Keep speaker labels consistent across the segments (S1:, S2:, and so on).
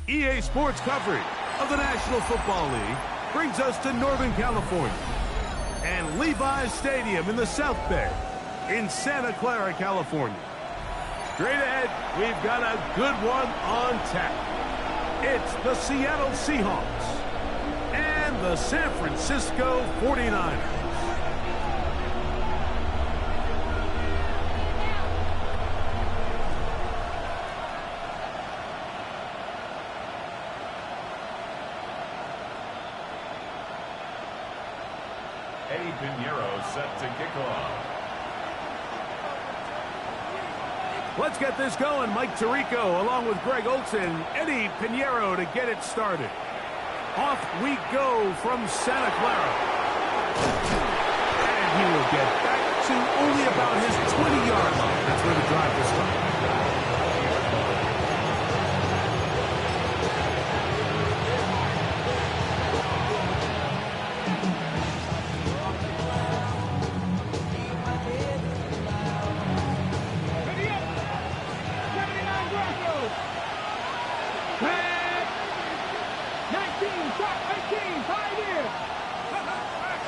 S1: EA Sports coverage of the National Football League brings us to Northern California and Levi's Stadium in the South Bay in Santa Clara, California. Straight ahead, we've got a good one on tap. It's the Seattle Seahawks and the San Francisco 49ers.
S2: Set to kick off.
S1: Let's get this going. Mike Tirico along with Greg Olson, Eddie Pinheiro to get it started. Off we go from Santa Clara. And he will get back to only about his 20-yard line. That's where the drive will start.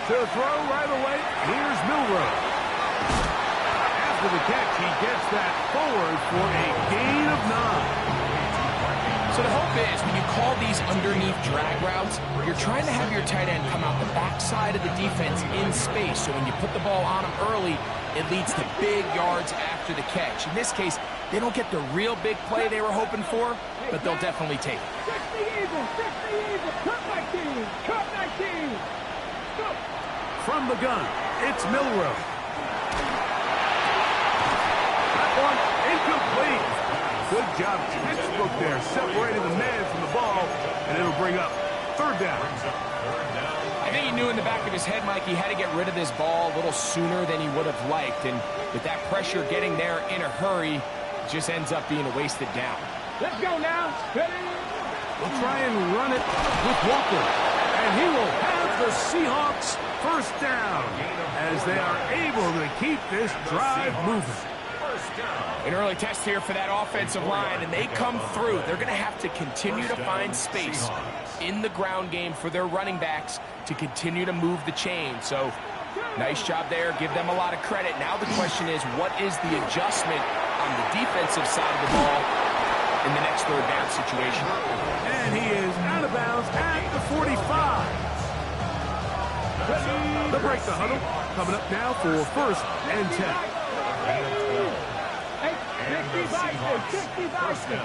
S1: To throw right away, here's Milroe. After the catch, he gets that forward for a gain of 9.
S3: So the hope is when you call these underneath drag routes, you're trying to have your tight end come out the backside of the defense in space. So when you put the ball on him early, it leads to big yards after the catch. In this case, they don't get the real big play they were hoping for, but they'll definitely take it.
S4: 60 even, cut 19, cut 19. Go.
S1: From the gun, it's Milroe. That one incomplete. Good job, textbook there, separating the man from the ball, and it'll bring up third down.
S3: I think he knew in the back of his head, Mike, he had to get rid of this ball a little sooner than he would have liked, and with that pressure getting there in a hurry, it just ends up being a wasted down.
S4: Let's go now. Ready?
S1: We'll try and run it with Walker, and he will have the Seahawks first down as they are able to keep this drive moving.
S3: An early test here for that offensive line, and they come through. They're going to have to continue to find space in the ground game for their running backs to continue to move the chain. So, nice job there. Give them a lot of credit. Now the question is, what is the adjustment on the defensive side of the ball in the next third down situation?
S1: And he is out of bounds at the 45. The break the huddle. Coming up now for first and 10.
S4: Hey, 60 Bison.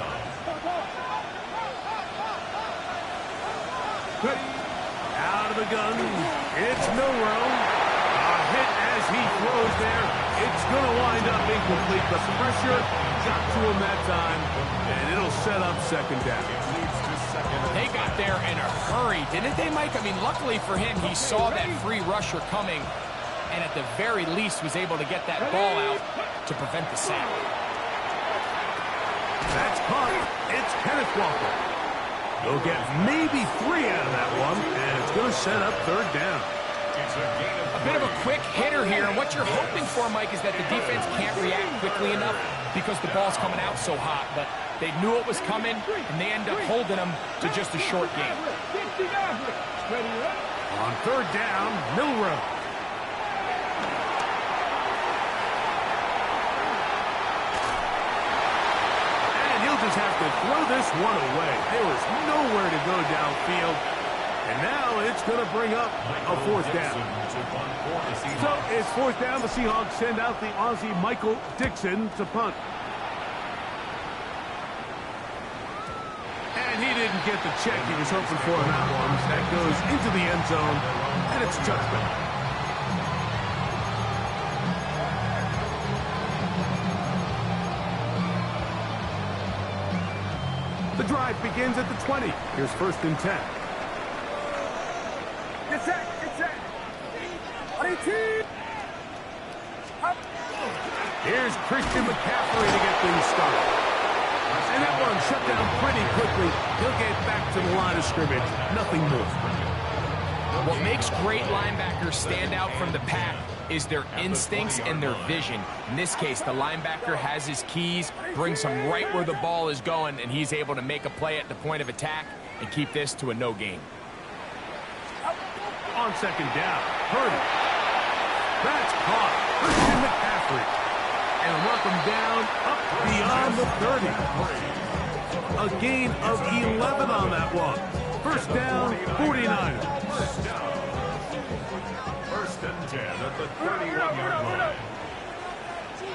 S1: Out of the gun, it's Milroe. A hit as he throws there. It's going to wind up incomplete. The pressure got to him that time, and it'll set up second down.
S3: They got there in a hurry, didn't they, Mike? I mean, luckily for him, he saw that free rusher coming, and at the very least was able to get that ball out to prevent the sack.
S1: That's caught. It's Kenneth Walker. They'll get maybe 3 out of that one, and it's going to set up third down.
S3: A bit of a quick hitter here, and what you're hoping for, Mike, is that the defense can't react quickly enough because the ball's coming out so hot, but they knew it was coming, and they end up holding them to just a short game.
S1: On third down, Milroe. And he'll just have to throw this one away. There was nowhere to go downfield. And now it's going to bring up a fourth down. So it's fourth down. The Seahawks send out the Aussie Michael Dixon to punt. And he didn't get the check he was hoping for on that one. That goes into the end zone, and it's a touchdown. The drive begins at the 20. Here's 1st and 10.
S4: Get set, get set. 18.
S1: Here's Christian McCaffrey to get things started. And that one shut down pretty quickly. He'll get back to the line of scrimmage. Nothing more.
S3: What makes great linebackers stand out from the pack is their instincts and their vision. In this case, the linebacker has his keys, brings him right where the ball is going, and he's able to make a play at the point of attack and keep this to a no gain.
S1: On 2nd down, Purdy. That's caught. Christian McCaffrey. And knock him down up beyond the 30. A gain of 11 on that one. 1st down, 49ers.
S2: 1st and 10 at the 31-yard line.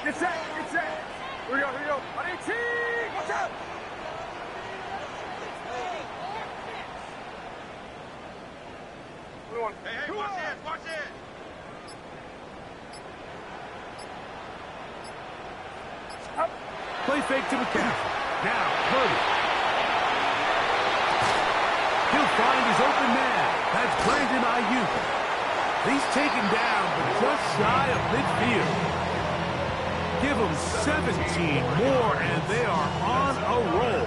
S4: Get set, get set. Here we go, here we go. 18. Watch out.
S2: Hey, watch this, watch this.
S1: Play fake to McCaffrey. Now, Purdy. He'll find his open man. That's Brandon Ayuk. He's taken down, but just shy of midfield. Give him 17 more, and they are on a roll.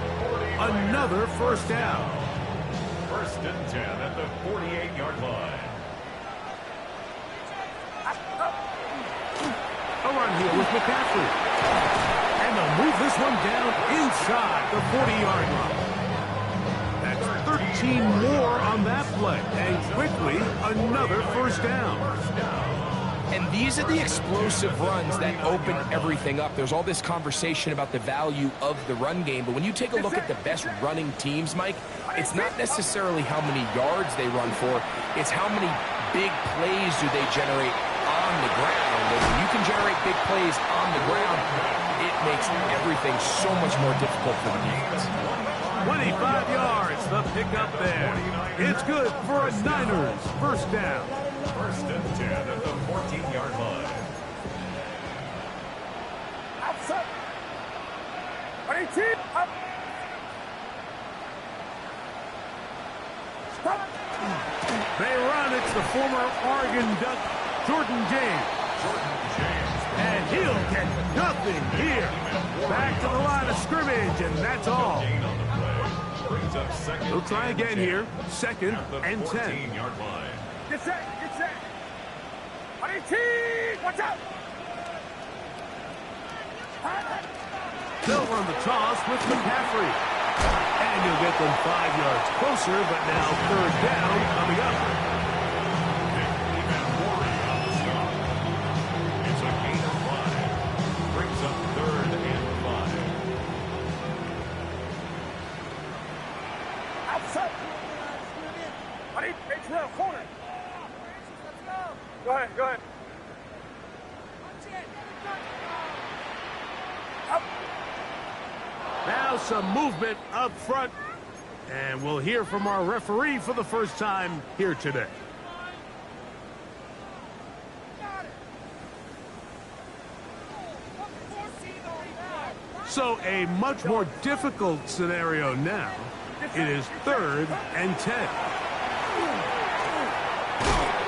S1: Another 1st down.
S2: 1st and 10 at the 48-yard line.
S1: A run here with McCaffrey. And they'll move this one down inside the 40-yard line. That's 13 more on that play. And quickly, another 1st down.
S3: And these are the explosive runs that open everything up. There's all this conversation about the value of the run game, but when you take a look at the best running teams, Mike, it's not necessarily how many yards they run for, it's how many big plays do they generate on the ground. And when you can generate big plays on the ground, it makes everything so much more difficult for the defense.
S1: 25 yards, the pickup there. It's good for a Niners 1st down.
S2: 1st and 10 at the 14-yard line.
S4: Outside. 18. Up. Stop.
S1: They run. It's the former Oregon Duck, Jordan James. And he'll get nothing here. Back to the line of scrimmage, and that's all. They'll try again here. 2nd and 10.
S2: 14-yard line.
S4: Get set, get set. 18. Watch out.
S1: They'll run the toss with McCaffrey. And he'll get them 5 yards closer, but now 3rd down coming up.
S2: It's a gain of 5. Brings up 3rd and 5.
S4: Outside. 12, corner. Go ahead, go ahead. Up.
S1: Now some movement up front. And we'll hear from our referee for the first time here today. So a much more difficult scenario now. It is 3rd and 10.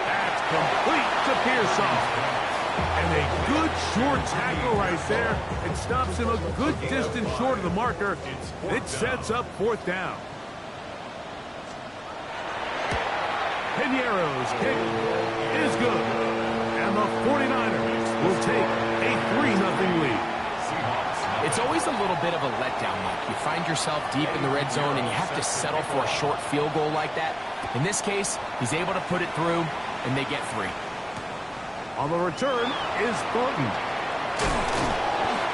S1: That's complete to Pearsall. And a good short tackle right there. It stops him a good distance short of the marker. It sets up 4th down. Piñeiro's kick is good. And the 49ers will take a 3-0 lead.
S3: It's always a little bit of a letdown, Mike. You find yourself deep in the red zone and you have to settle for a short field goal like that. In this case, he's able to put it through, and they get 3.
S1: On the return is Thornton.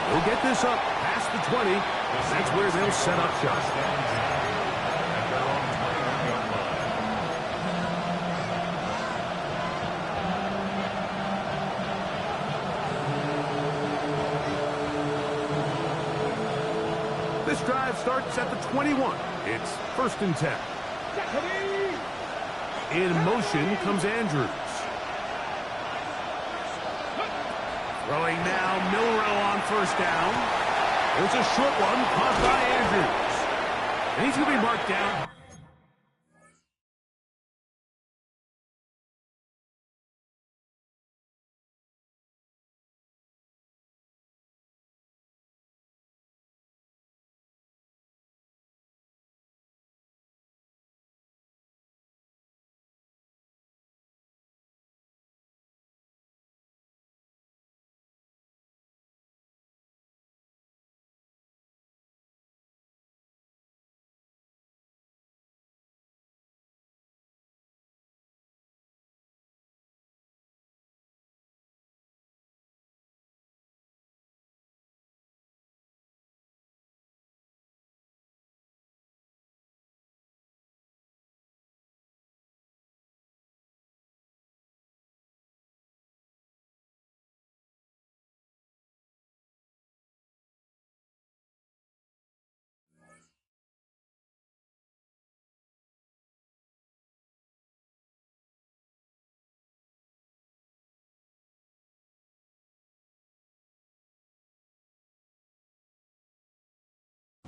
S1: He'll get this up past the 20, That's where they'll set up shop. This drive starts at the 21. It's 1st and 10. In motion comes Andrews. Throwing now, Milrow on 1st down. There's a short one caught by Andrews. And he's going to be marked down.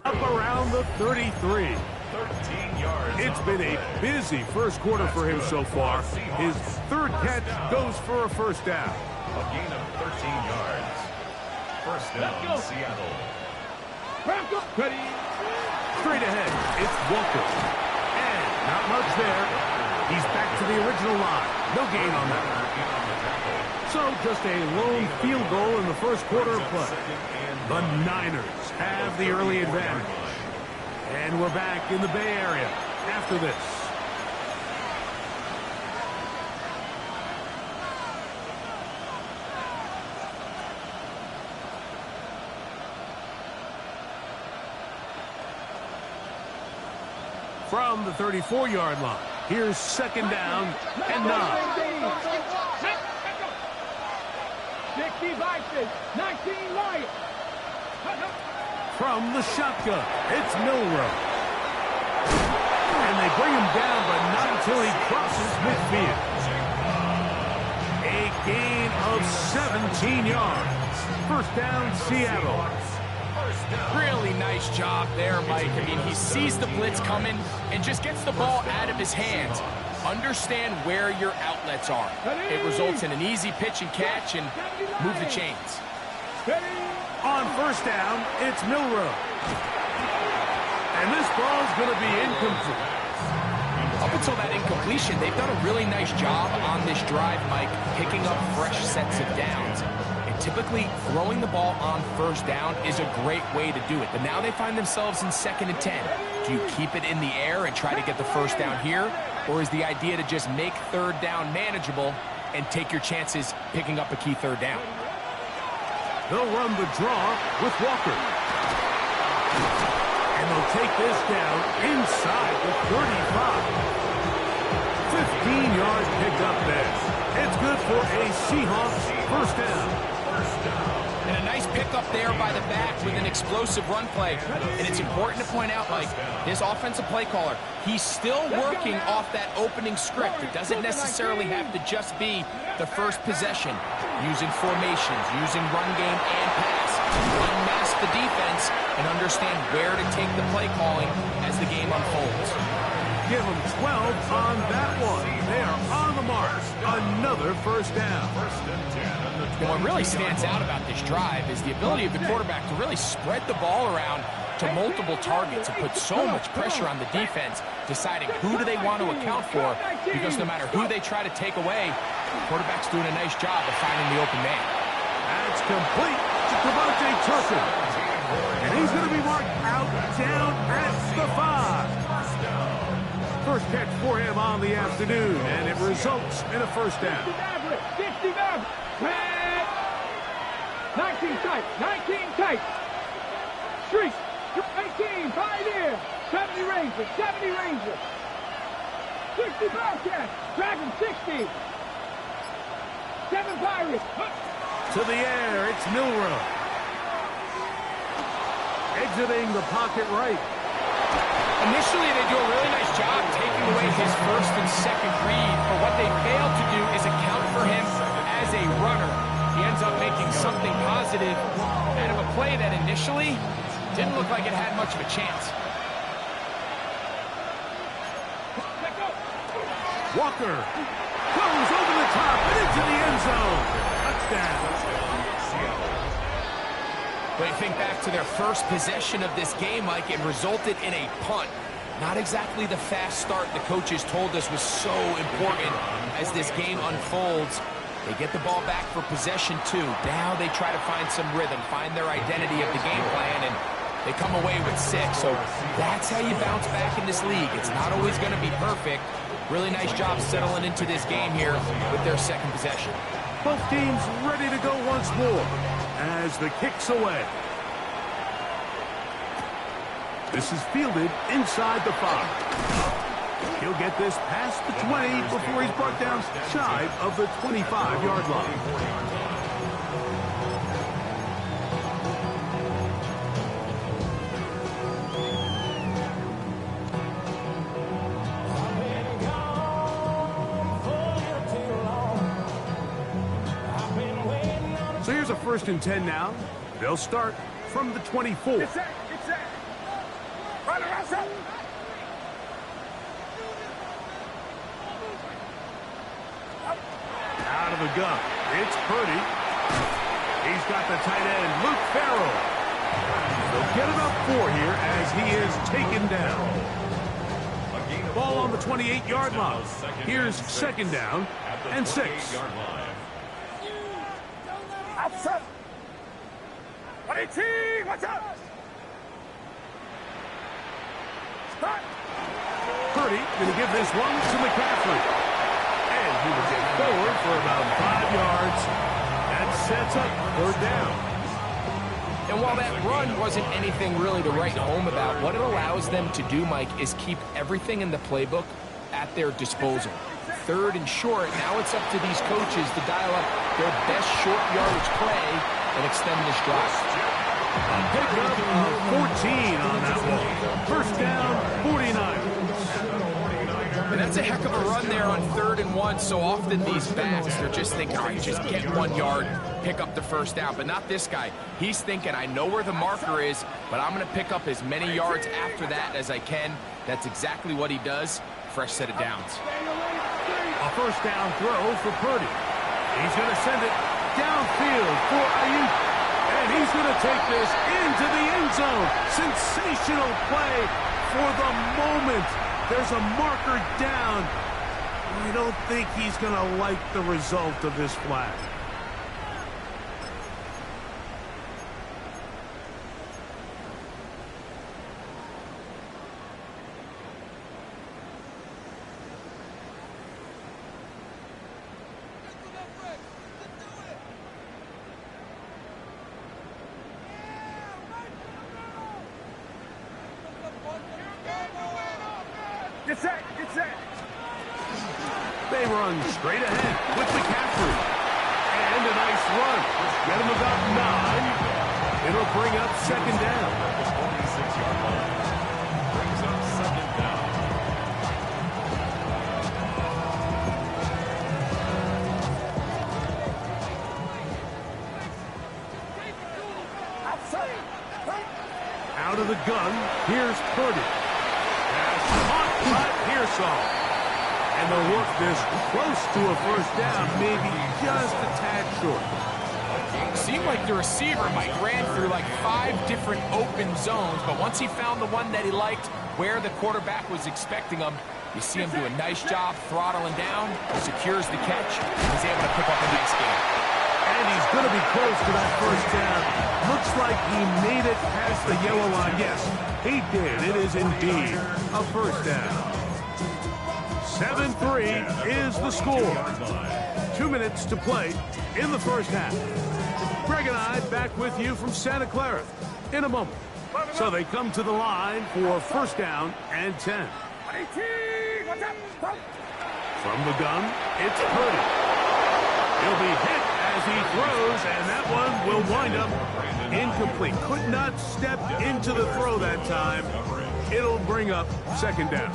S1: Up around the 33.
S2: 13 yards.
S1: It's been a busy first quarter for him so far. His 3rd catch goes for a 1st down.
S2: A gain of 13 yards. 1st down, Seattle.
S4: Ready.
S1: Straight ahead, it's Walker. And not much there. He's back to the original line. No gain on that. So just a lone field goal in the first quarter of play. The Niners have the early advantage. And we're back in the Bay Area after this. From the 34-yard line, here's 2nd down and 9.
S4: 60 Vikings, 19 Lions.
S1: From the shotgun, it's Milrow. And they bring him down, but not until he crosses midfield. A gain of 17 yards. 1st down, Seattle.
S3: Really nice job there, Mike. I mean, he sees the blitz coming and just gets the ball out of his hands. Understand where your outlets are. It results in an easy pitch and catch and move the chains.
S1: On 1st down, it's Milrow. And this ball's going to be incomplete.
S3: Up until that incompletion, they've done a really nice job on this drive, Mike, picking up fresh sets of downs. And typically, throwing the ball on 1st down is a great way to do it. But now they find themselves in 2nd and 10. Do you keep it in the air and try to get the 1st down here? Or is the idea to just make 3rd down manageable and take your chances picking up a key 3rd down?
S1: They'll run the draw with Walker. And they'll take this down inside the 35. 15-yard pickup there. It's good for a Seahawks 1st down.
S3: And a nice pickup there by the back with an explosive run play. And it's important to point out, Mike, his offensive play caller, he's still working off that opening script. It doesn't necessarily have to just be the first possession. Using formations, using run game and pass. Unmask the defense and understand where to take the play calling as the game unfolds.
S1: Give them 12 on that one. They are on the mark. Another 1st down.
S3: And what really stands out about this drive is the ability of the quarterback to really spread the ball around to multiple targets and put so much pressure on the defense, deciding who do they want to account for, because no matter who they try to take away, the quarterback's doing a nice job of finding the open man.
S1: That's complete to Devontae Turpin. And he's going to be marked out down at the 5. 1st catch for him on the afternoon, and it results in a 1st down.
S4: 19 tight, 19 tight. Street, 18, 5 here. 70 Ranger, 70 Ranger. 60 Bobcat, Dragon 60. 7 Pirates.
S1: To the air, it's Milrow. Exiting the pocket right.
S3: Initially, they do a really nice job taking away his first and second read, but what they failed to do is account for him as a runner. He ends up making something positive out of a play that initially didn't look like it had much of a chance.
S1: Walker goes over the top and into the end zone. Touchdown.
S3: But you think back to their first possession of this game, Mike, it resulted in a punt. Not exactly the fast start the coaches told us was so important as this game unfolds. They get the ball back for possession 2. Now they try to find some rhythm, find their identity of the game plan, and they come away with 6. So that's how you bounce back in this league. It's not always going to be perfect. Really nice job settling into this game here with their second possession.
S1: Both teams ready to go once more as the kick's away. This is fielded inside the 5. He'll get this past the 20 before he's brought down shy of the 25-yard line. So here's a 1st and 10 now. They'll start from the 24.
S4: Get set, get set. Run around, set.
S1: Out of the gun. It's Purdy. He's got the tight end, Luke Farrell. They'll get it up 4 here as he is taken down. Ball on the 28-yard line. Here's 2nd down and 6.
S4: Outside. 118, watch out. Start.
S1: Purdy going to give this one to McCaffrey. And he will get forward for about 5 yards. That sets up 3rd down.
S3: And while that run wasn't anything really to write home about, what it allows them to do, Mike, is keep everything in the playbook at their disposal. 3rd and short, now it's up to these coaches to dial up their best short yardage play and extend this drive.
S1: A pickup of 14 on that one. 1st down, 49.
S3: And that's a heck of a run there on 3rd and 1. So often these backs, they're just thinking, all right, just get 1 yard, pick up the 1st down. But not this guy. He's thinking, I know where the marker is, but I'm going to pick up as many yards after that as I can. That's exactly what he does. Fresh set of downs.
S1: A 1st down throw for Purdy. He's going to send it downfield for Ayuk. And he's going to take this into the end zone. Sensational play for the moment. There's a marker down. I don't think he's going to like the result of this flag.
S4: Get set, get set.
S1: They run straight ahead with McCaffrey. And a nice run. Get him about 9. It'll bring up 2nd down.
S2: 46-yard line. Brings up 2nd down.
S4: Outside.
S1: Out of the gun, here's Purdy. Caught Pearsall. And they'll work this close to a 1st down, maybe just a tad short.
S3: It seemed like the receiver, Mike, ran through like 5 different open zones, but once he found the one that he liked where the quarterback was expecting him, you see him do a nice job throttling down, secures the catch, and he's able to pick up a nice game.
S1: And he's going to be close to that 1st down. Looks like he made it past the yellow line. Yes, he did. It is indeed a 1st down. 7-3 is the score. 2 minutes to play in the 1st half. Greg and I back with you from Santa Clara in a moment. So they come to the line for first down and 10. From the gun, it's Purdy. He'll be hit as he throws, and that one will wind up incomplete. Could not step into the throw that time. It'll bring up second down.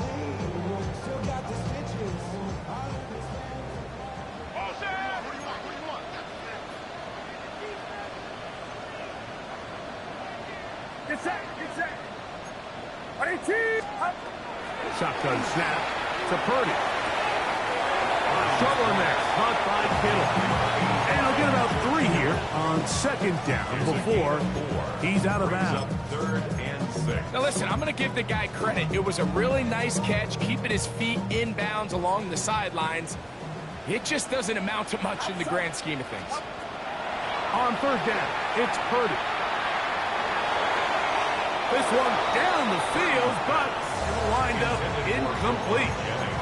S1: Shotgun snap to Purdy. Trouble in there. Caught by Kittle. And he'll get about 3 here on second down before he's out of bounds.
S2: Third and 6.
S3: Now listen, I'm going to give the guy credit. It was a really nice catch, keeping his feet in bounds along the sidelines. It just doesn't amount to much in the grand scheme of things.
S1: On third down, it's Purdy. This one down the field, but it'll wind up incomplete.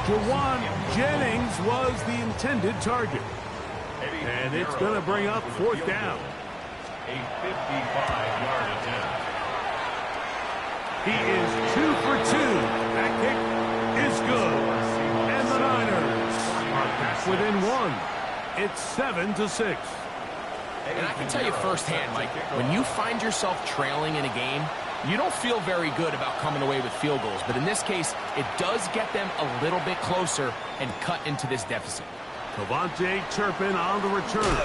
S1: Jawan Jennings was the intended target. And it's going to bring up fourth down.
S2: A 55-yard attempt.
S1: He is 2 for 2. That kick is good. And the Niners are back within 1. It's 7-6.
S3: And I can tell you firsthand, Mike, when you find yourself trailing in a game, you don't feel very good about coming away with field goals. But in this case, it does get them a little bit closer and cut into this deficit.
S1: Cavante Turpin on the return.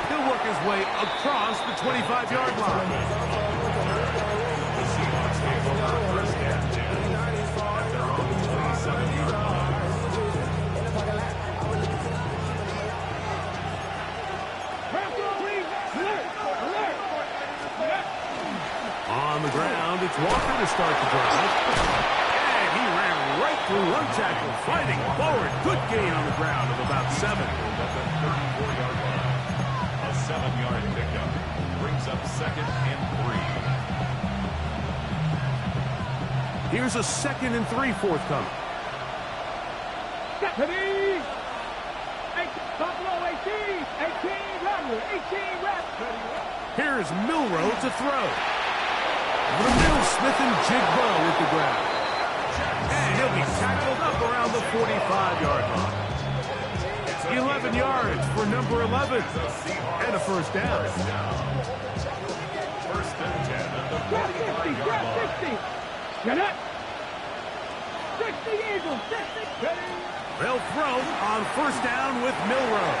S1: He'll work his way across the 25-yard line.
S2: The Seahawks take over first and 10 at their own 27-yard line.
S1: On the ground, it's Walker to start the drive. And he ran right through one tackle, fighting forward. Good gain on the ground of about 7.
S2: At the 34-yard line. A 7-yard pickup brings up second and 3.
S1: Here's a 2nd and 3 forthcoming.
S4: Deputy! Buffalo 18! 18 runners! 18 reps!
S1: Here's Milrow to throw. The middle Smith and Jigbo with the grab. And he'll be tackled up around the 45-yard line. 11 yards for number 11. And a first down.
S2: First and 10 at the 45-yard line.
S4: 60! Get up! 60 Eagles! 60!
S1: They'll throw on first down with Milrow.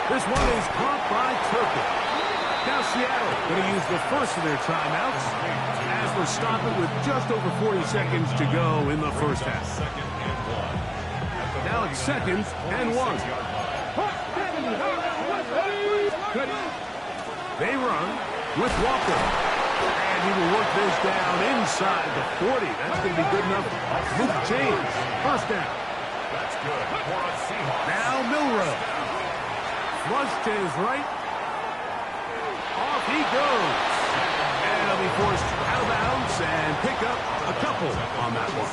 S1: This one is caught by Turpin. Now Seattle going to use the first of their timeouts as we're stopping with just over 40 seconds to go in the first half.
S2: Second and 1.
S1: Now it's second and 1. They run with Walker. And he will work this down inside the 40. That's going to be good enough. Luke James, first down.
S2: That's good for a Seahawks.
S1: Now Milrow. Flush to his right. Off he goes. And he'll be forced out of bounds and pick up a couple on that one.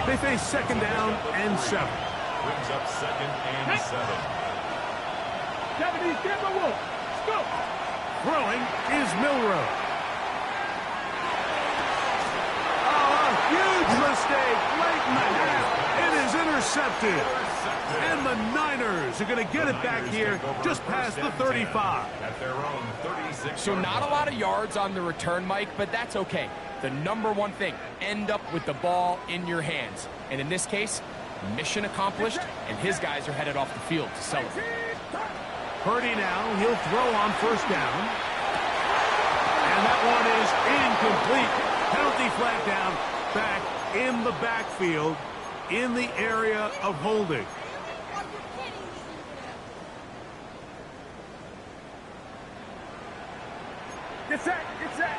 S1: They face second down and 7.
S2: Brings up second and 7.
S4: 70, get the wolf! Go!
S1: Throwing is Milrow. Oh, a huge mistake late in the half. It is intercepted. And the Niners are going to get it back here just past the 35.
S2: At their own 36.
S3: So not a lot of yards on the return, Mike, but that's okay. The number one thing, end up with the ball in your hands. And in this case, mission accomplished, and his guys are headed off the field to celebrate.
S1: Purdy now, he'll throw on first down. And that one is incomplete. Penalty flag down, back in the backfield, in the area of holding.
S4: Get set! Get set!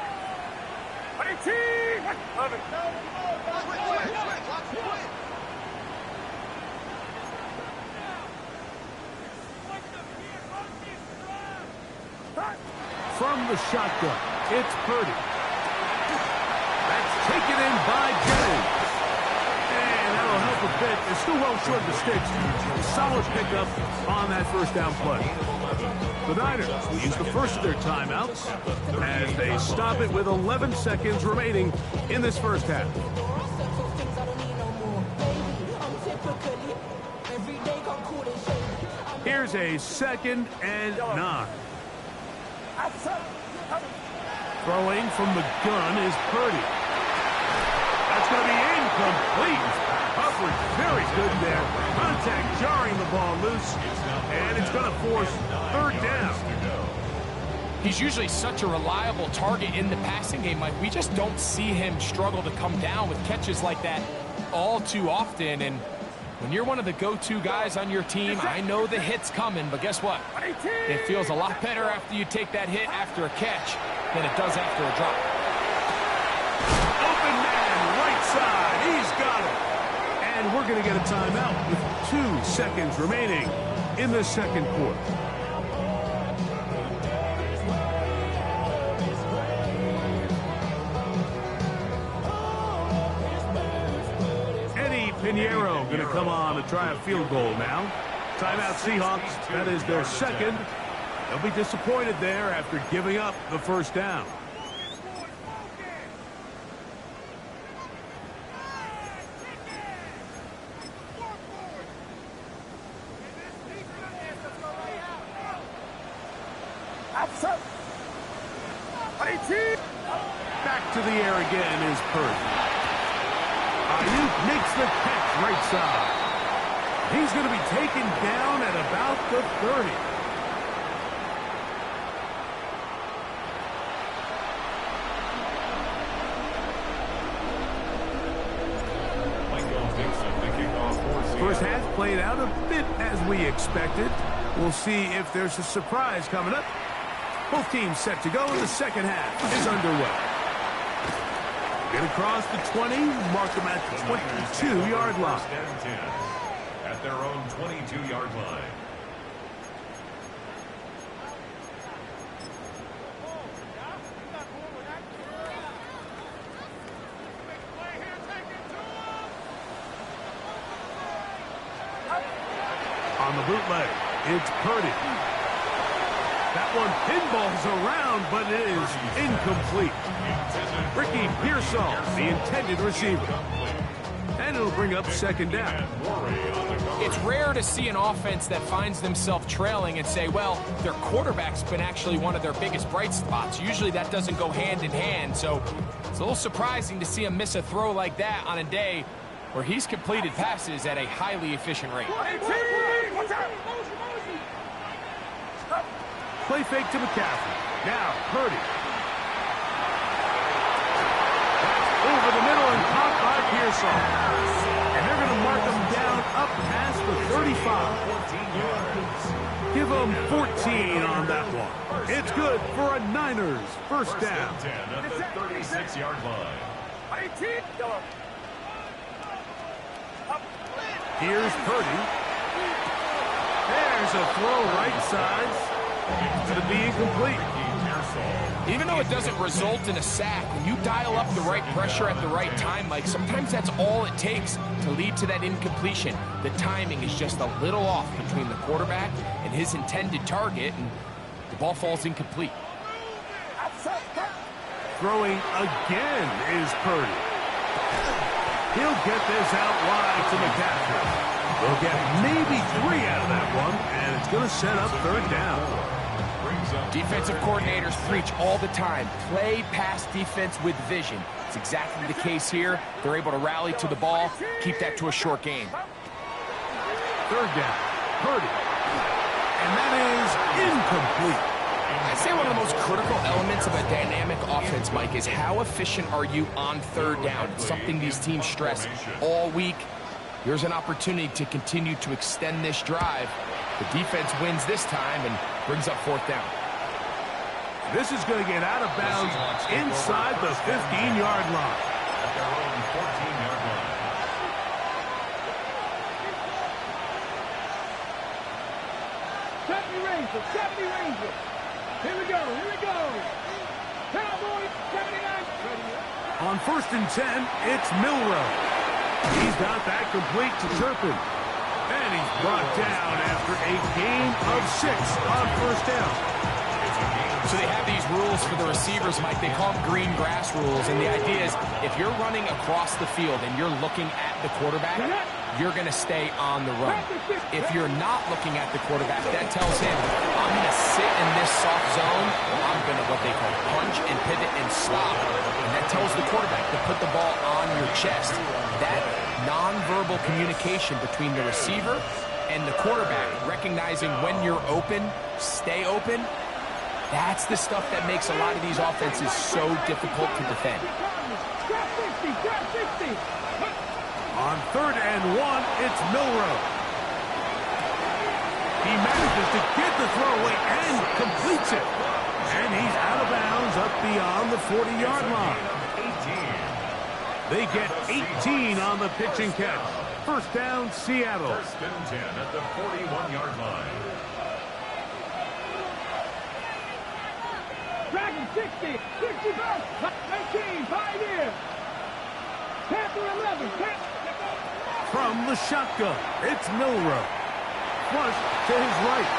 S4: 18! Love it.
S1: From the shotgun, it's Purdy. That's taken in by Jennings. And that'll help a bit. They're still well short of the sticks. Solid pickup on that first down play. The Niners will use the first of their timeouts as they stop it with 11 seconds remaining in this first half. Here's a 2nd and 9. Throwing from the gun is Purdy. That's going to be incomplete. Coverage very good there. Contact jarring the ball loose. And it's going to force 3rd down.
S3: He's usually such a reliable target in the passing game, Mike. We just don't see him struggle to come down with catches like that all too often. And when you're one of the go-to guys on your team, I know the hit's coming, but guess what? It feels a lot better after you take that hit after a catch than it does after a drop.
S1: Open man, right side. He's got it. And we're going to get a timeout with 2 seconds remaining in the second quarter. Pinheiro going to come on to try a field goal now. Timeout Seahawks. That is their 2nd. They'll be disappointed there after giving up the 1st down. Back to the air again is Purdy. Ayuk makes the catch right side. He's going to be taken down at about the 30. First half played out a bit as we expected. We'll see if there's a surprise coming up. Both teams set to go, and the second half is underway. Get across the 20, mark them at the 22-yard line.
S2: At their own 22-yard line.
S1: On the bootleg, it's Purdy. That one pinballs around, but it is incomplete. Ricky Pearsall, the intended receiver. And it'll bring up 2nd down.
S3: It's rare to see an offense that finds themselves trailing and say, well, their quarterback's been actually one of their biggest bright spots. Usually that doesn't go hand in hand, so it's a little surprising to see him miss a throw like that on a day where he's completed passes at a highly efficient rate.
S1: Play fake to McCaffrey. Now Purdy. Over the middle and caught by Pearsall. And they're going to mark him down up past the 35. Give him 14 on that one. It's good for a Niners 1st down.
S2: At the 36-yard line.
S1: Here's Purdy. There's a throw right side. It's going to be incomplete.
S3: Even though it doesn't result in a sack, when you dial up the right pressure at the right time, Mike, sometimes that's all it takes to lead to that incompletion. The timing is just a little off between the quarterback and his intended target, and the ball falls incomplete.
S1: Throwing again is Purdy. He'll get this out wide to McCaffrey. They'll get maybe 3 out of that one, and it's going to set up 3rd down.
S3: Defensive coordinators preach all the time, play pass defense with vision. It's exactly the case here. They're able to rally to the ball, keep that to a short game.
S1: 3rd down, Purdy. And that is incomplete.
S3: I'd say one of the most critical elements of a dynamic offense, Mike, is how efficient are you on 3rd down. It's something these teams stress all week. Here's an opportunity to continue to extend this drive. The defense wins this time and brings up 4th down.
S1: This is going to get out of bounds inside the 15-yard line.
S2: At their own 14-yard line.
S4: 70 Rangers, 70 Rangers. Here we go. Cowboys, 79.
S1: On 1st and 10, it's Milrow. He's got that complete to Turpin. And he's brought down after a gain of 6 on first down.
S3: So they have these rules for the receivers, Mike. They call them green grass rules. And the idea is if you're running across the field and you're looking at the quarterback, you're going to stay on the run. If you're not looking at the quarterback, that tells him, I'm going to sit in this soft zone. I'm going to what they call punch and pivot and stop. And that tells the quarterback to put the ball on your chest. That nonverbal communication between the receiver and the quarterback, recognizing when you're open, stay open, that's the stuff that makes a lot of these offenses so difficult to defend.
S1: On 3rd and 1, it's Milroe. He manages to get the throw away and completes it. And he's out of bounds up beyond the 40-yard line. They get 18 on the pitch and catch. First down, Seattle.
S2: 1st and 10 at the 41-yard line.
S4: Dragon 60, 60 back, 19, Pioneer. Panther 11,
S1: From the shotgun, it's Milroe. Flush to his right.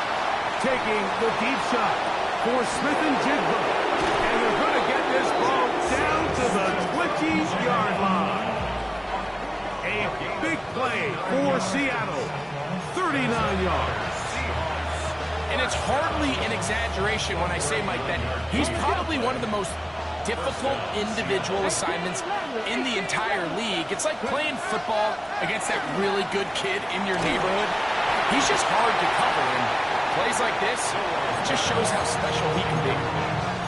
S1: Taking the deep shot for Smith and Jigba. And they're going to get this ball down to the 20-yard line. A big play for Seattle. 39 yards.
S3: And it's hardly an exaggeration when I say, Mike, that he's probably one of the most difficult individual assignments in the entire league. It's like playing football against that really good kid in your neighborhood. He's just hard to cover, and plays like this just shows how special he can be.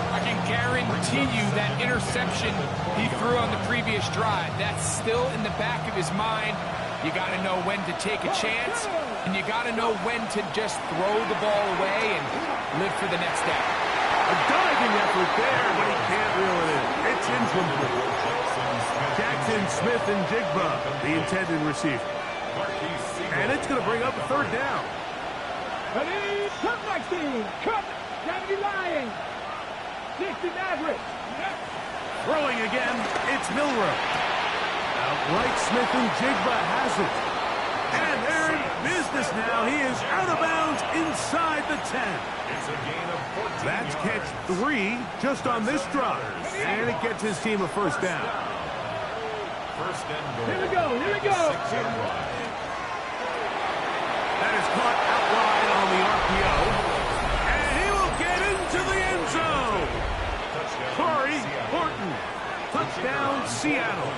S3: I can guarantee you that interception he threw on the previous drive, that's still in the back of his mind. You got to know when to take a chance, and you got to know when to just throw the ball away and live for the next down.
S1: A diving effort there, but he can't reel it in. It's incomplete. Jackson, Smith, and Jigba, the intended receiver. And it's going to bring up a 3rd down.
S4: Ready, cut next team, cut, 70 Lions, 60 Maverick.
S1: Throwing again, it's Milroe. Outright, Smith and Jigba has it. And they're in business now. He is out of bounds inside the 10.
S2: It's a gain of 14
S1: That's
S2: yards.
S1: catch 3 just on this drive. And it gets his team a first down.
S2: 1st and goal.
S4: Here we go, here we go.
S2: 6-yard line.
S1: That is caught out wide on the RPO. And he will get into the end zone. Corey Horton. Touchdown, Seattle.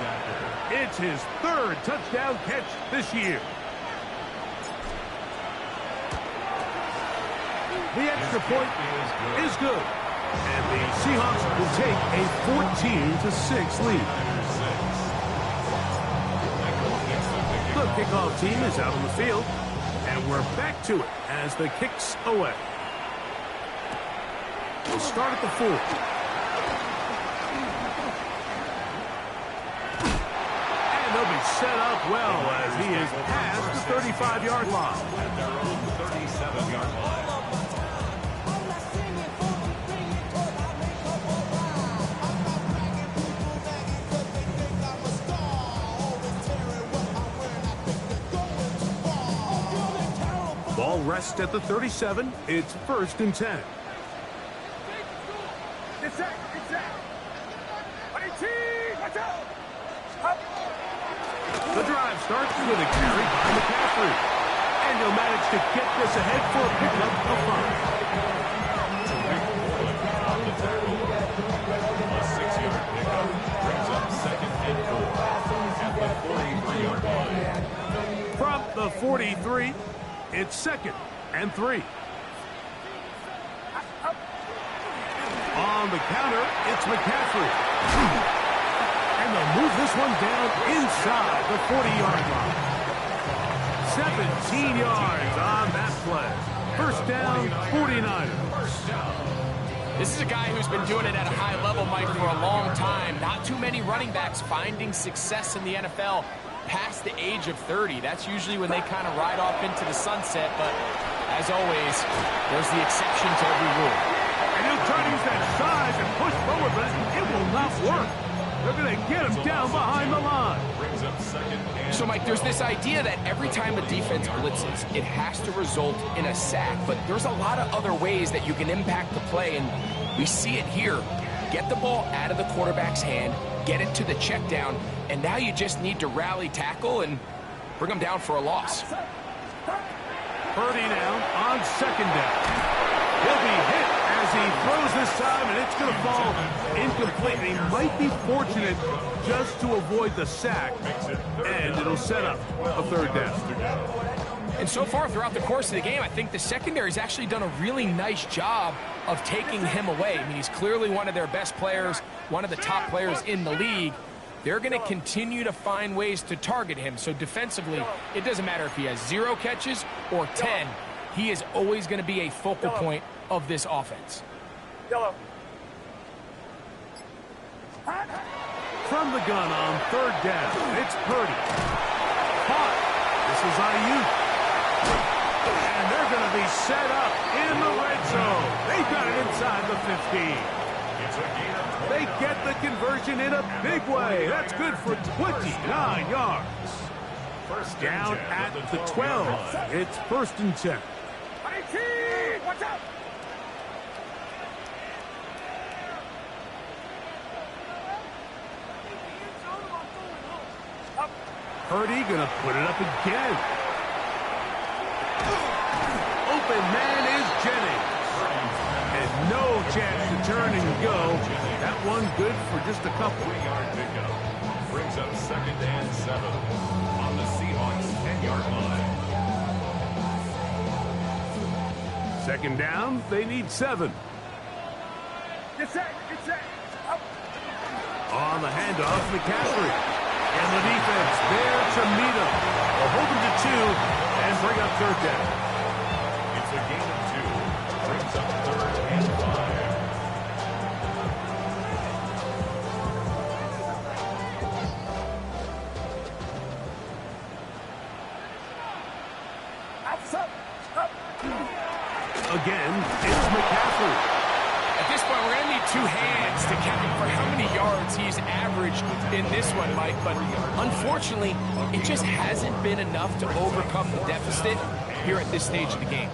S1: It's his 3rd touchdown catch this year. The extra point is good. And the Seahawks will take a 14-6 lead. The kickoff team is out on the field. And we're back to it as the kick's away. We'll start at the 4. And they'll be set up well as he is past the 35-yard line.
S2: At their own 37-yard line.
S1: Ball rests at the 37. It's 1st and 10.
S4: It's out. 18, watch out.
S1: The drive starts with a carry by McCaffrey. And he'll manage to get this ahead for a pickup of 5.
S2: On the tackle. A 6-yard pickup brings up 2nd and 4 at the 43-yard line.
S1: From the 43, it's 2nd and 3. On the counter, it's McCaffrey. And they'll move this one down inside the 40-yard line. 17 yards on that play. First down, 49ers.
S3: This is a guy who's been doing it at a high level, Mike, for a long time. Not too many running backs finding success in the NFL past the age of 30. That's usually when they kind of ride off into the sunset, but as always, there's the exception to every rule.
S1: And he'll try to use that size and push forward, but it will not work. They're going to get him down behind the line.
S2: Brings up second and
S3: So, Mike, there's this idea that every time a defense blitzes, it has to result in a sack. But there's a lot of other ways that you can impact the play, and we see it here. Get the ball out of the quarterback's hand, get it to the check down, and now you just need to rally tackle and bring them down for a loss.
S1: Purdy now on second down. He'll be hit as he throws this time, and it's going to fall incomplete. He might be fortunate just to avoid the sack, and it'll set up a third down.
S3: And so far throughout the course of the game, I think the secondary's actually done a really nice job of taking him away. I mean, he's clearly one of their best players, one of the top players in the league. They're going to continue to find ways to target him. So defensively, it doesn't matter if he has 0 catches or 10. He is always going to be a focal point of this offense.
S1: From the gun on third down, it's Purdy. Caught. This is Ayuk. And they're going to be set up in the red zone. They got it inside the 15. They get the conversion in a big way. That's good for 29 yards. First down at the 12. It's 1st and 10.
S4: Watch out!
S1: Purdy going to put it up again. Open man is Jennings. And no chance to turn and go. That one good for just a couple.
S2: 3-yard pickup. Brings up second and 7 on the Seahawks 10-yard line.
S1: Second down, they need 7.
S4: Get set! Up!
S1: On the handoff, McCaffrey. And the defense there to meet him. They'll hold him to 2 and bring up third down.
S2: It's a gain of 2. Brings up 3rd and 5.
S1: Again, it's McCaffrey.
S3: At this point, we're going to need 2 hands to count for how many yards he's averaged in this one, Mike. But unfortunately, it just hasn't been enough to overcome the deficit here at this stage of the game.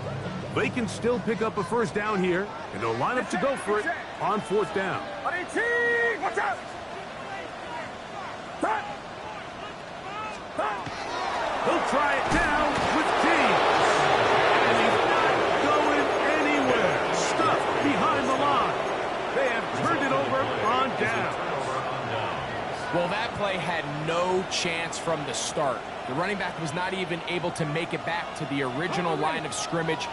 S1: They can still pick up a first down here, and they'll line up to go for it on 4th down.
S4: Watch out!
S1: He'll try it down with King. And he's not going anywhere. Stuffed behind the line. They have turned it over on down.
S3: Well, that play had no chance from the start. The running back was not even able to make it back to the original line of scrimmage.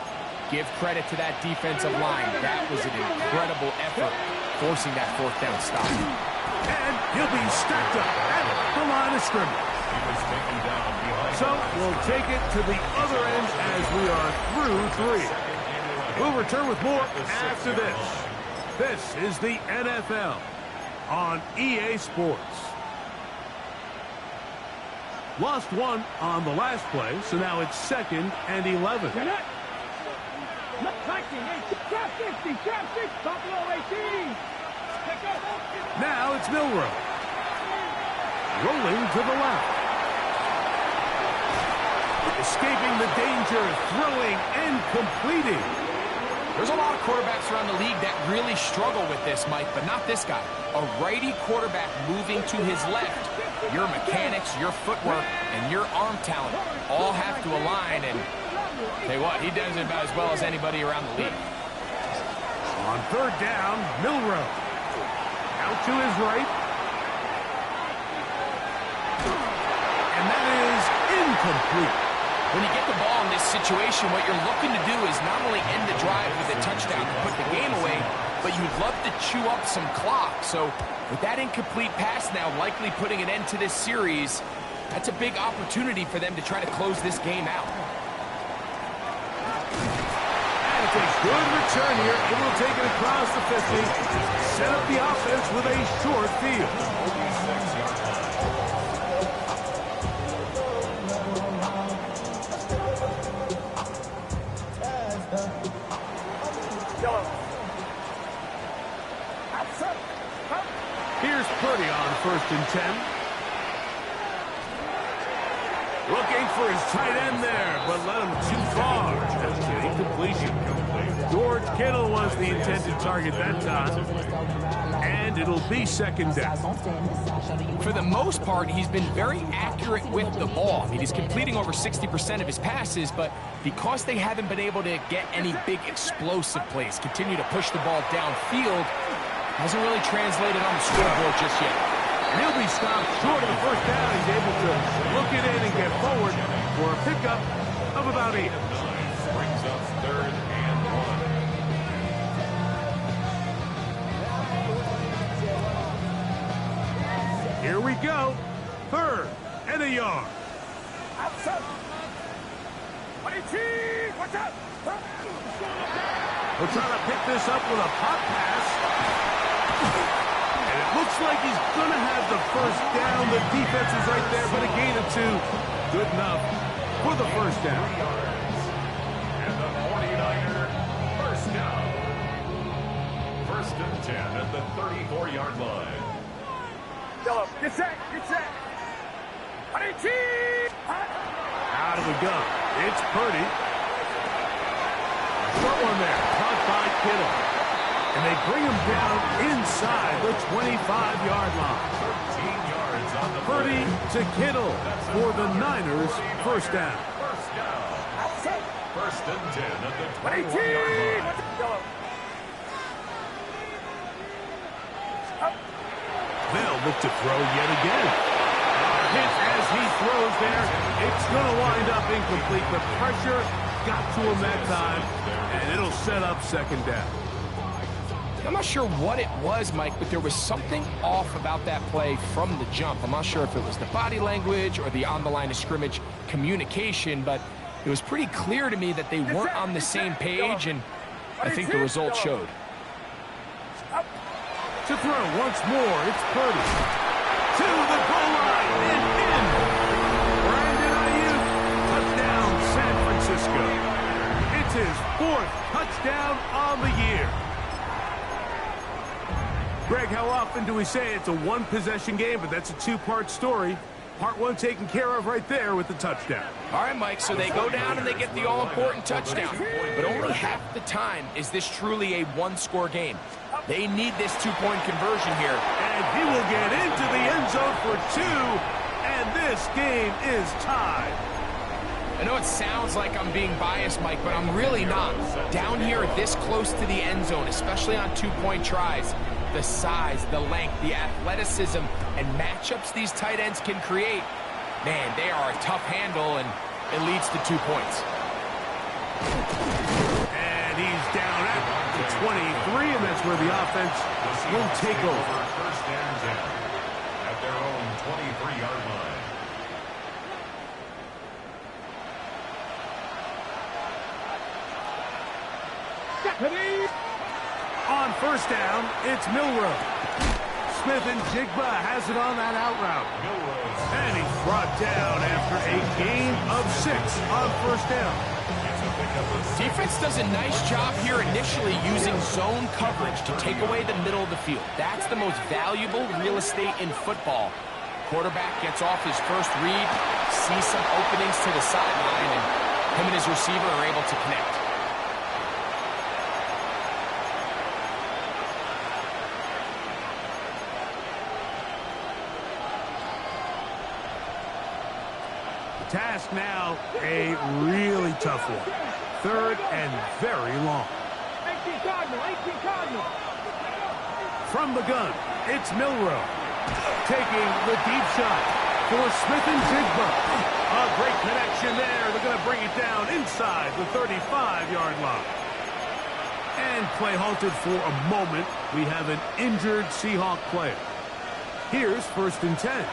S3: Give credit to that defensive line. That was an incredible effort, forcing that 4th down stop.
S1: And he'll be stacked up at the line of scrimmage. So we'll take it to the other end as we are through 3. We'll return with more after this. This is the NFL on EA Sports. Lost 1 on the last play, so now it's 2nd and 11. Now it's Milrow. Rolling to the left. Escaping the danger, throwing and completing.
S3: There's a lot of quarterbacks around the league that really struggle with this, Mike, but not this guy. A righty quarterback moving to his left. Your mechanics, your footwork, and your arm talent all have to align, and tell you what, he does it about as well as anybody around the league.
S1: On 3rd down, Milrow. Out to his right. And that is incomplete.
S3: When you get the ball in this situation, what you're looking to do is not only end the drive with a touchdown to put the game away, but you'd love to chew up some clock. So with that incomplete pass now likely putting an end to this series, that's a big opportunity for them to try to close this game out.
S1: And it's a good return here. Able to take it across the 50. Set up the offense with a short field. Here's Purdy on first and 10. Looking for his tight end there, but led him too far. That's an incompletion. George Kittle was the intended target that time. And it'll be second down.
S3: For the most part, he's been very accurate with the ball. I mean, he's completing over 60% of his passes, but because they haven't been able to get any big explosive plays, continue to push the ball downfield, hasn't really translated on the scoreboard just yet.
S1: And he'll be stopped short of the first down. He's able to look it in and get forward for a pickup of about 8.
S2: Brings up third and 1.
S1: Here we go. Third and a yard. We'll try to pick this up with a pop pass. And it looks like he's going to have the first down. The defense is right there, but a gain of 2. Good enough for the first down.
S2: And the 49er, first down. First and 10 at the 34-yard line.
S4: Get set, get set.
S1: Out of the gun. It's Purdy. Short one there. Caught by Kittle. And they bring him down inside the 25-yard line.
S2: 13 yards on the
S1: Purdy to Kittle for the Niners. First down.
S2: First down. First and 10 at the 21-yard line.
S1: They'll look to throw yet again. Hit as he throws there. It's going to wind up incomplete. The pressure got to him that time, and it'll set up second down.
S3: I'm not sure what it was, Mike, but there was something off about that play from the jump. I'm not sure if it was the body language or the on-the-line of scrimmage communication, but it was pretty clear to me that they weren't on the same page, and I think the result showed.
S1: To throw once more, it's Purdy. To the goal line and in. Brandon Ayuk, touchdown San Francisco. It's his 4th touchdown on the year. Greg, how often do we say it's a one-possession game, but that's a 2-part story? Part 1 taken care of right there with the touchdown.
S3: All right, Mike, so they go down and they get the all-important touchdown. But only half the time is this truly a one-score game. They need this 2-point conversion here.
S1: And he will get into the end zone for 2, and this game is tied.
S3: I know it sounds like I'm being biased, Mike, but I'm really not. Down here this close to the end zone, especially on 2-point tries, the size, the length, the athleticism, and matchups these tight ends can create, man, they are a tough handle, and it leads to 2 points.
S1: And he's down at the 23, and that's where the offense will take over.
S2: First and 10 at their own 23-yard line.
S1: On first down, it's Milroe. Smith and Jigba has it on that out route. And he's brought down after a gain of 6 on first down.
S3: Defense does a nice job here initially using zone coverage to take away the middle of the field. That's the most valuable real estate in football. Quarterback gets off his first read, sees some openings to the sideline, and him and his receiver are able to connect.
S1: Task now, a really tough one. 3rd and very long.
S4: 18 Cardinal.
S1: From the gun, it's Milroe. Taking the deep shot for Smith and Jigba. A great connection there. They're going to bring it down inside the 35-yard line. And play halted for a moment. We have an injured Seahawk player. Here's first and 10.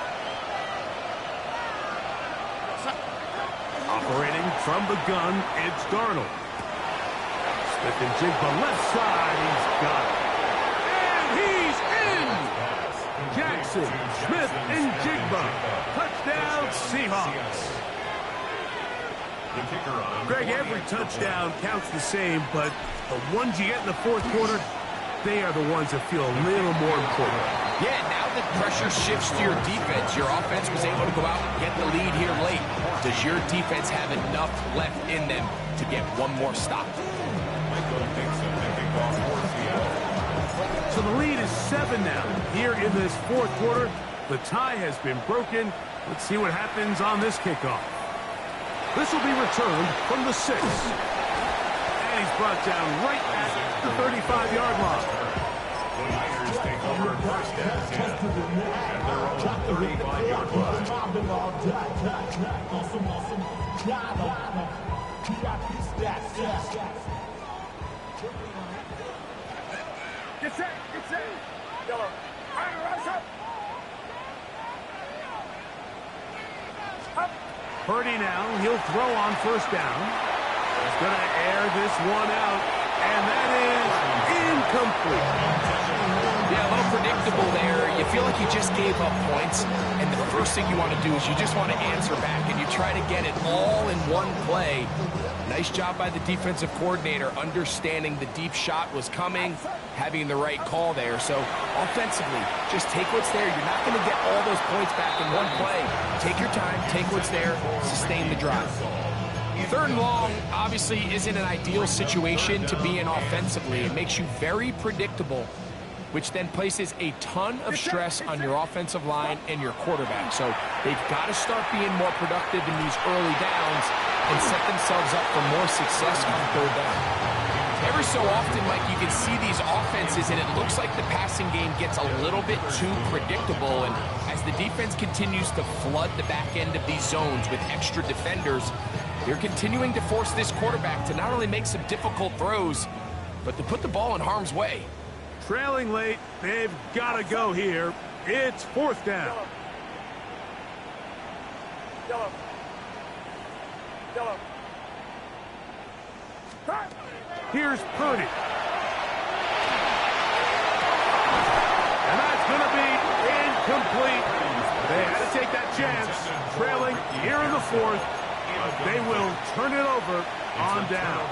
S1: Operating from the gun, it's Darnold. Smith and Jigba left side, he's got it. And he's in! Jackson, Smith, and Jigba. Touchdown, Seahawks. Greg, every touchdown counts the same, but the ones you get in the 4th quarter, they are the ones that feel a little more important.
S3: Yeah, now the pressure shifts to your defense. Your offense was able to go out and get the lead here late. Does your defense have enough left in them to get one more stop?
S1: So the lead is 7 now. Here in this fourth quarter, the tie has been broken. Let's see what happens on this kickoff. This will be returned from the 6. And he's brought down right at the 35-yard line.
S2: The Niners take over first and 10 at their own 35-yard line.
S4: Get set, get set. Yellow. Rise up. Up.
S1: Purdy now, he'll throw on first down. He's going to air this one out, and that is incomplete.
S3: Yeah, a little predictable there. You feel like you just gave up points, and the first thing you want to do is you just want to answer back, and you try to get it all in one play. Nice job by the defensive coordinator understanding the deep shot was coming, having the right call there. So offensively, just take what's there. You're not going to get all those points back in one play. Take your time, take what's there, sustain the drive. Third and long obviously isn't an ideal situation to be in offensively. It makes you very predictable, which then places a ton of stress on your offensive line and your quarterback. So they've got to start being more productive in these early downs and set themselves up for more success on third down. Every so often, Mike, you can see these offenses, and it looks like the passing game gets a little bit too predictable. And as the defense continues to flood the back end of these zones with extra defenders, they're continuing to force this quarterback to not only make some difficult throws, but to put the ball in harm's way.
S1: Trailing late, they've got to go here. It's fourth down.
S4: Yellow. Yellow. Time.
S1: Here's Purdy. And that's going to be incomplete. They had to take that chance. Trailing here in the fourth. They will turn it over on down.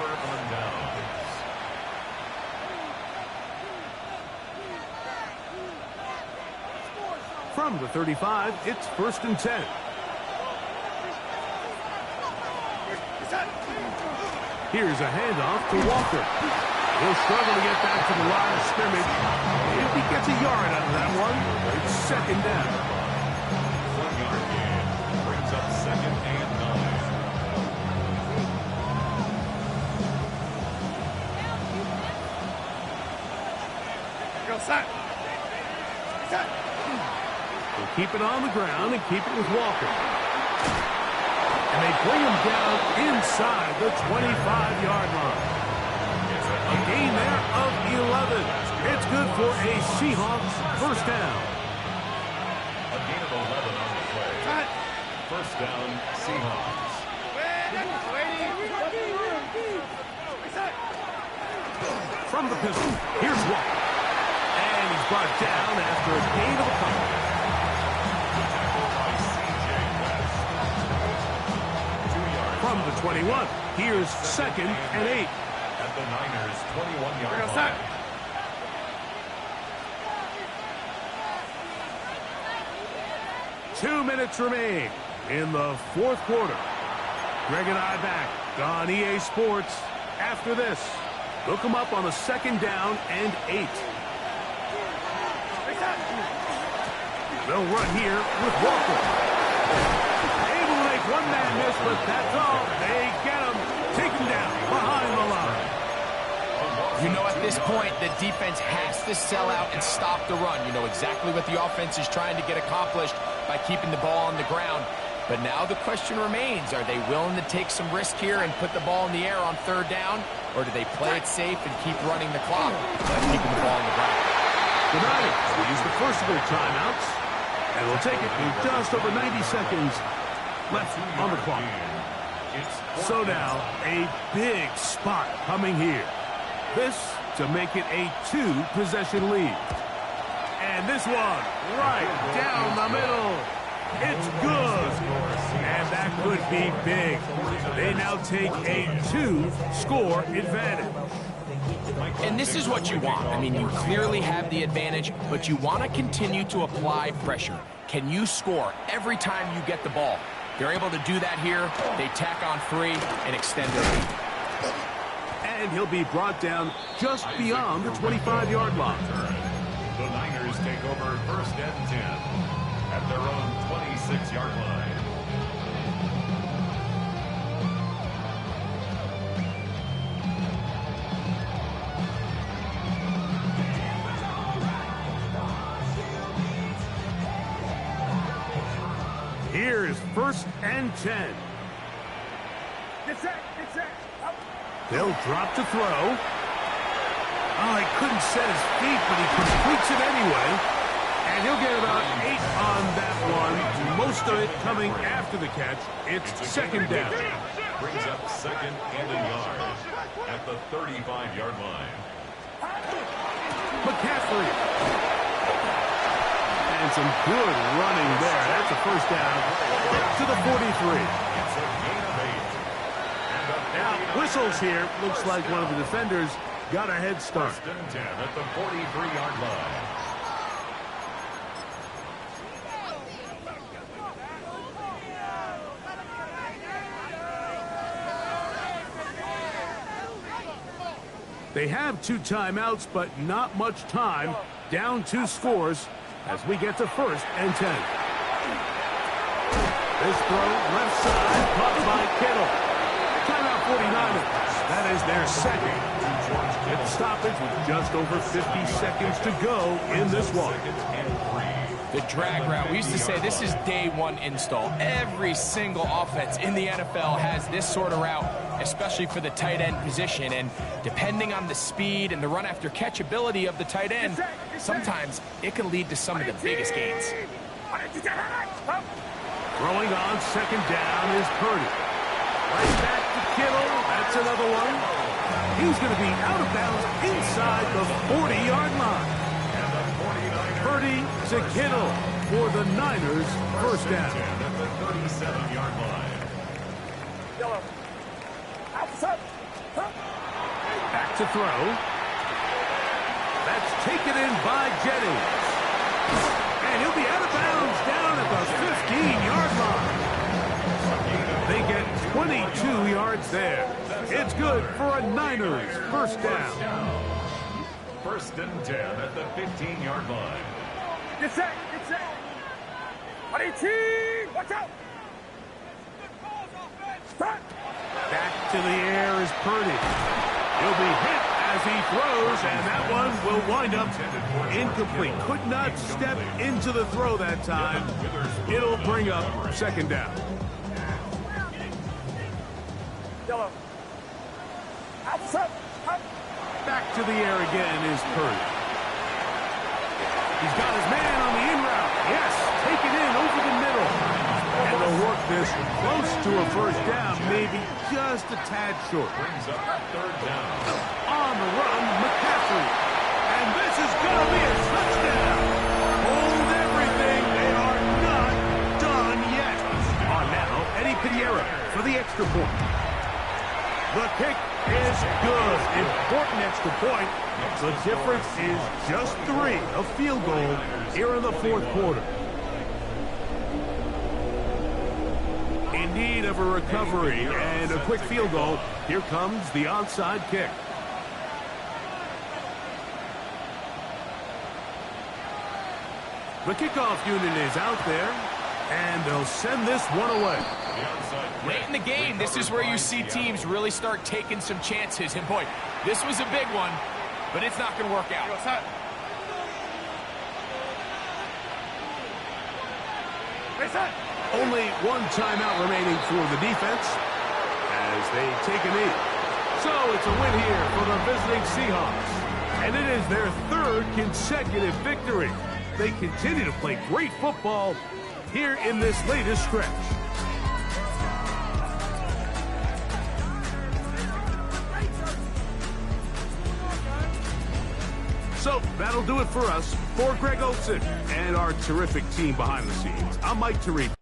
S1: From the 35, it's first and 10. Here's a handoff to Walker. He'll struggle to get back to the line of scrimmage. If he gets a yard out of that one, it's second down.
S2: 1-yard gain brings up second and 9.
S4: Go set. Set.
S1: We'll keep it on the ground and keep it with Walker. And they bring him down inside the 25-yard line. A gain there of 11. It's good for a Seahawks first down.
S2: A gain of 11 on the play. First down, Seahawks.
S1: From the pistol, here's Walker. And he's brought down after a gain of a couple. From the 21, here's second and 8.
S2: At the Niners' 21-yard line.
S1: 2 minutes remain in the fourth quarter. Greg and I back on EA Sports after this. Look them up on a second down and 8. They'll run here with Walker. Able to make one man miss, but that's all. They get him taken down behind the line.
S3: You know, at this point, the defense has to sell out and stop the run. You know exactly what the offense is trying to get accomplished by keeping the ball on the ground. But now the question remains, are they willing to take some risk here and put the ball in the air on third down? Or do they play it safe and keep running the clock by keeping the ball on the ground?
S1: The Niners will use the first of their timeouts, and we'll take it with just over 90 seconds left on the clock. So now, a big spot coming here. This to make it a 2-possession lead. And this one right down the middle. It's good. And that could be big. They now take a 2-score advantage.
S3: And this is what you want. I mean, you clearly have the advantage, but you want to continue to apply pressure. Can you score every time you get the ball? They're able to do that here. They tack on 3 and extend their lead.
S1: And he'll be brought down just beyond the 25-yard line.
S2: The Niners take over 1st and 10 at their own 26-yard line.
S1: Here's 1st and 10.
S4: Get set, get set.
S1: They'll drop to throw. Oh, he couldn't set his feet, but he completes it anyway. And he'll get about 8 on that one. Most of it coming after the catch. It's 2nd down.
S2: Brings up 2nd and a yard at the 35-yard line.
S1: McCaffrey. And some good running there. That's a 1st down to the 43.
S2: It's a gain of 8.
S1: Now, whistles here. Looks like one of the defenders got a head start.
S2: 1st and 10 at the 43-yard line.
S1: They have 2 timeouts, but not much time. Down 2 scores as we get to 1st and 10. This throw left side, caught by Kittle. Timeout 49ers. That is their 2nd. Get the stoppage with just over 50 seconds to go in this one.
S3: The drag route. We used to say this is day 1 install. Every single offense in the NFL has this sort of route, especially for the tight end position. And depending on the speed and the run after catch ability of the tight end, sometimes it can lead to some of the biggest gains.
S1: Throwing on 2nd down is Purdy. Right back to Kittle. That's another one. He's going to be out of bounds inside the 40-yard line. Purdy to Kittle for the Niners. 1st down.
S2: At the 37-yard line.
S1: Back to throw. That's taken in by Jennings. And he'll be out of bounds down at the 15-yard line. They get 22 yards there. It's good for a Niners 1st down.
S2: 1st and 10 at the 15-yard line.
S4: Get set, get set. 22, watch out. Start.
S1: Back to the air is Purdy. He'll be hit as he throws, and that one will wind up incomplete. Could not step into the throw that time. It'll bring up 2nd down.
S4: Yellow. Outside.
S1: Back to the air again is Purdy. He's got his man on the in route. Yes, taken in over the middle. And they'll work this close to a 1st down, maybe just a tad short.
S2: Brings up 3rd down.
S1: On the run, McCaffrey. And this is going to be a touchdown. Hold everything. They are not done yet. On now, Eddie Piñera for the extra point. The kick is good. Important extra point. The difference is just 3, a field goal here in the 4th quarter. In need of a recovery and a quick field goal. Here comes the onside kick. The kickoff unit is out there, and they'll send this one away.
S3: Late in the game, this is where you see teams really start taking some chances. And boy, this was a big one, but it's not going to work out.
S1: Only 1 timeout remaining for the defense as they take a knee. So it's a win here for the visiting Seahawks. And it is their 3rd consecutive victory. They continue to play great football here in this latest stretch. So that'll do it for us. For Greg Olsen and our terrific team behind the scenes, I'm Mike Tirico.